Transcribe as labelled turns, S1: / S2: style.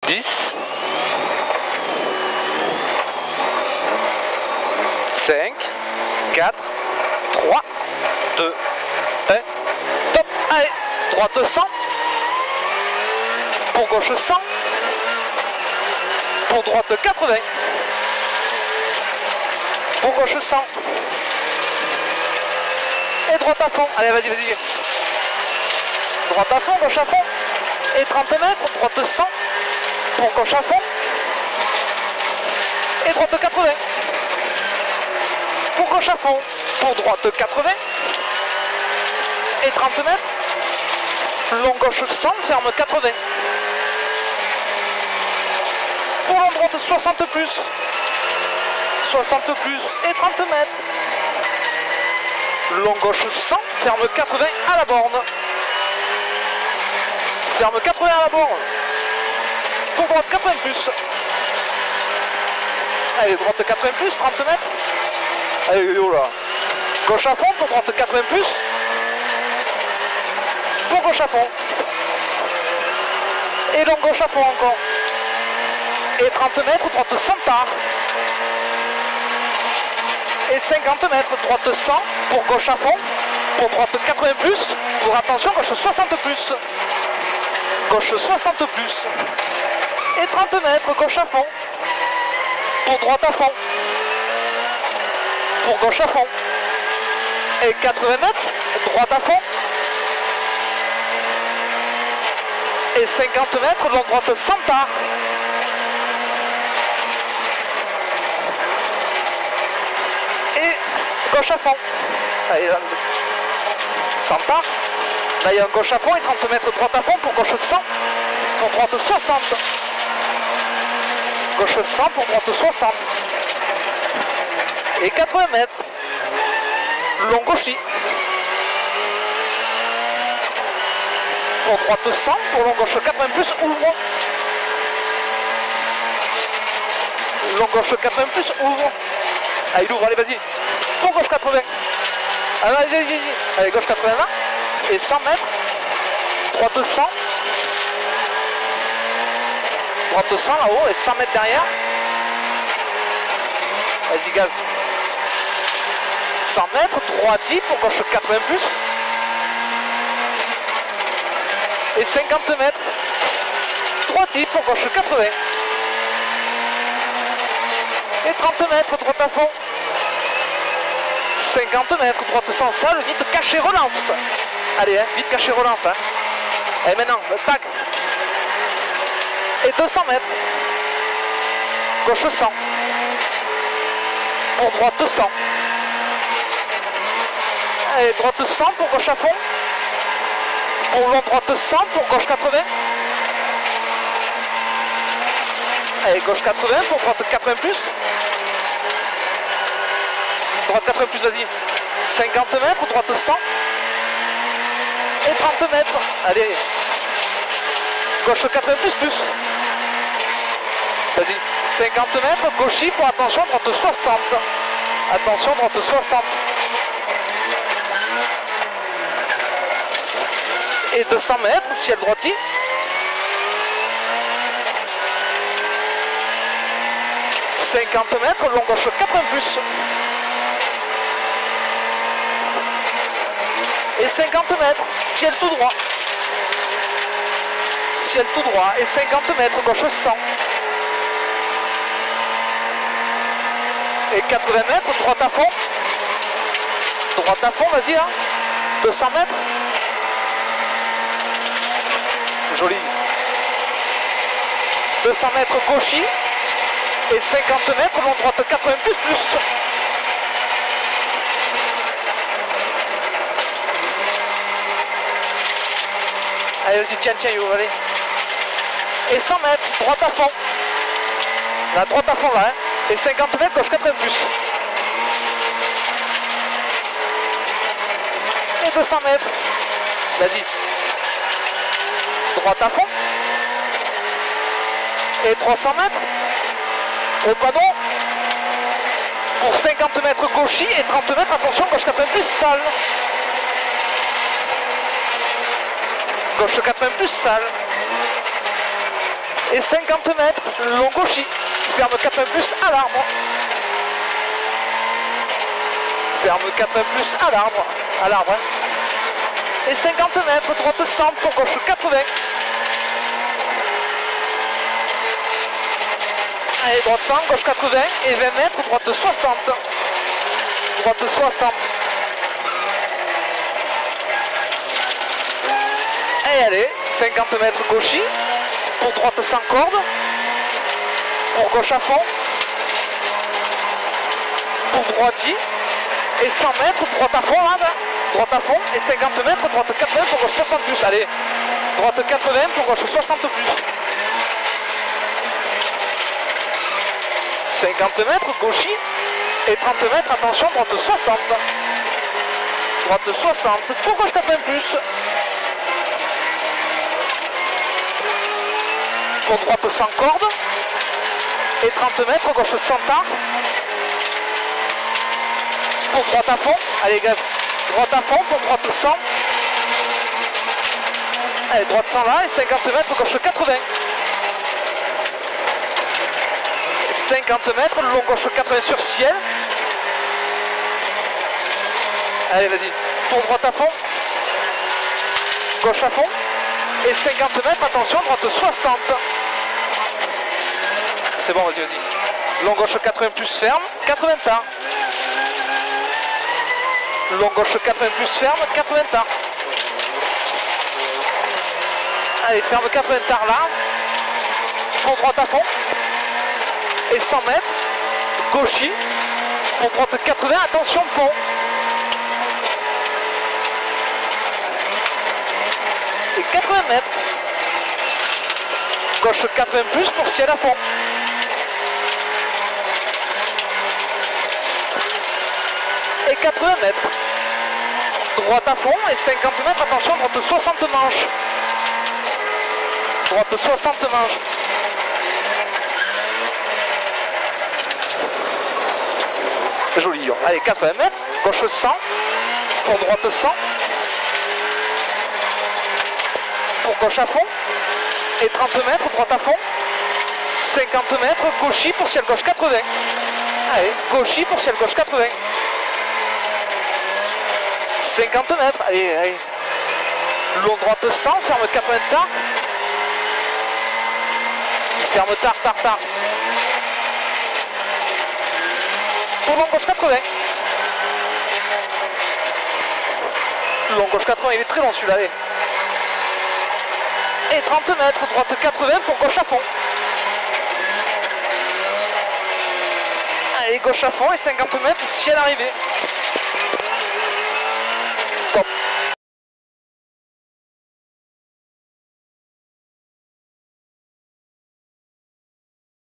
S1: 10, 5, 4, 3, 2, 1, top, allez, droite 100, pour gauche 100, pour droite 80, pour gauche 100, et droite à fond, allez vas-y, vas-y, droite à fond, gauche à fond, et 30 mètres, droite 100, pour gauche à fond, et droite 80, pour gauche à fond, pour droite 80, et 30 mètres, long gauche 100, ferme 80, pour long droite 60 plus, 60 plus, et 30 mètres, long gauche 100, ferme 80 à la borne, ferme 80 à la borne, pour droite 80 plus, allez droite 80 plus, 30 mètres, allez oh là, gauche à fond pour droite 80 plus, pour gauche à fond, et long gauche à fond encore, et 30 mètres, droite 100 tard, et 50 mètres, droite 100, pour gauche à fond, pour droite 80 plus, pour attention, gauche 60 plus, gauche 60 plus, et 30 mètres, gauche à fond, pour droite à fond, pour gauche à fond, et 80 mètres, droite à fond, et 50 mètres, long droite 100 tard, et gauche à fond, allez, 100 tard, là il y a un gauche à fond et 30 mètres droite à fond pour gauche 100, pour droite 60, gauche 100 pour droite 60, et 80 mètres, long gauchis, pour droite 100, pour long gauche 80 plus, ouvre, long gauche 80 plus, ouvre, ah il ouvre, allez vas-y, pour gauche 80, allez gauche 80 et 100 mètres, droite 100, droite 100 là-haut et 100 mètres derrière, vas-y gaz, 100 mètres, droiti pour gauche 80 plus, et 50 mètres, droiti pour gauche 80, et 30 mètres, droite à fond, 50 mètres, droite sans salle, vite caché, relance. Allez, hein, vite caché, relance. Hein. Et maintenant, tac. Et 200 mètres. Gauche 100. Pour droite 100. Et droite 100 pour gauche à fond. Pour long droite 100 pour gauche 80. Et gauche 80 pour droite 80 plus. Droite 80 plus, vas-y. 50 mètres, droite 100. Et 30 mètres. Allez. Gauche 80 plus. Vas-y. 50 mètres, gauchis pour attention, droite 60. Attention, droite 60. Et 200 mètres, ciel droiti. « 50 mètres, long gauche 80 plus. Et 50 mètres, ciel tout droit. Ciel tout droit. Et 50 mètres, gauche 100. Et 80 mètres, droite à fond. Droite à fond, vas-y, hein. 200 mètres. Joli. 200 mètres, gauchis. Et 50 mètres, long droite 80 plus. Allez, vas-y, tiens, Youb, allez. Et 100 mètres, droite à fond. La droite à fond, là, hein. Et 50 mètres, gauche 80 plus. Et 200 mètres. Vas-y. Droite à fond. Et 300 mètres. Au padron. Pour 50 mètres, gauchis. Et 30 mètres, attention, gauche 80 plus, sale. Gauche 80 plus, sale. Et 50 mètres, long gauchy. Ferme 80 plus à l'arbre. Ferme 80 plus à l'arbre. À l'arbre. Hein. Et 50 mètres, droite 100 pour gauche 80. Allez, droite 100, gauche 80 et 20 mètres, droite 60. Droite 60. Et allez, 50 mètres gauchy, pour droite sans corde, pour gauche à fond, pour droiti, et 100 mètres, droite à fond là, droite à fond, et 50 mètres, droite 80 pour gauche 60 plus. Allez, droite 80 pour gauche 60 plus. 50 mètres, gauchy, et 30 mètres, attention, droite 60. Droite 60, pour gauche 80 plus. Pour droite sans corde, et 30 mètres, gauche 100 ans. Pour droite à fond, allez gars, droite à fond, pour droite 100. Allez, droite 100 là, et 50 mètres, gauche 80. 50 mètres, long gauche 80 sur ciel. Allez, vas-y. Pour droite à fond. Gauche à fond. Et 50 mètres, attention, droite 60. C'est bon, vas-y, vas-y. Long gauche 80 plus ferme, 80 tas. Long gauche 80 plus ferme, 80 tas. Allez, ferme 80 tas là. Pour droite à fond. Et 100 mètres, gauchy, pour droite 80, attention pont. Et 80 mètres, gauche 80 plus pour ciel à fond. Et 80 mètres, droite à fond et 50 mètres, attention, droite 60 manches. Droite 60 manches. Joli. Allez, 80 mètres, gauche 100, pour droite 100, pour gauche à fond, et 30 mètres, droite à fond, 50 mètres, gauchy pour ciel gauche 80. Allez, gauchy pour ciel gauche 80. 50 mètres, allez, allez. Long droite 100, ferme 80 tard. Ferme tard, tard, tard. Pour long gauche 80. Long gauche 80, il est très long celui-là, allez. Et 30 mètres, droite 80 pour gauche à fond. Allez, gauche à fond et 50 mètres, ciel arrivé. Top.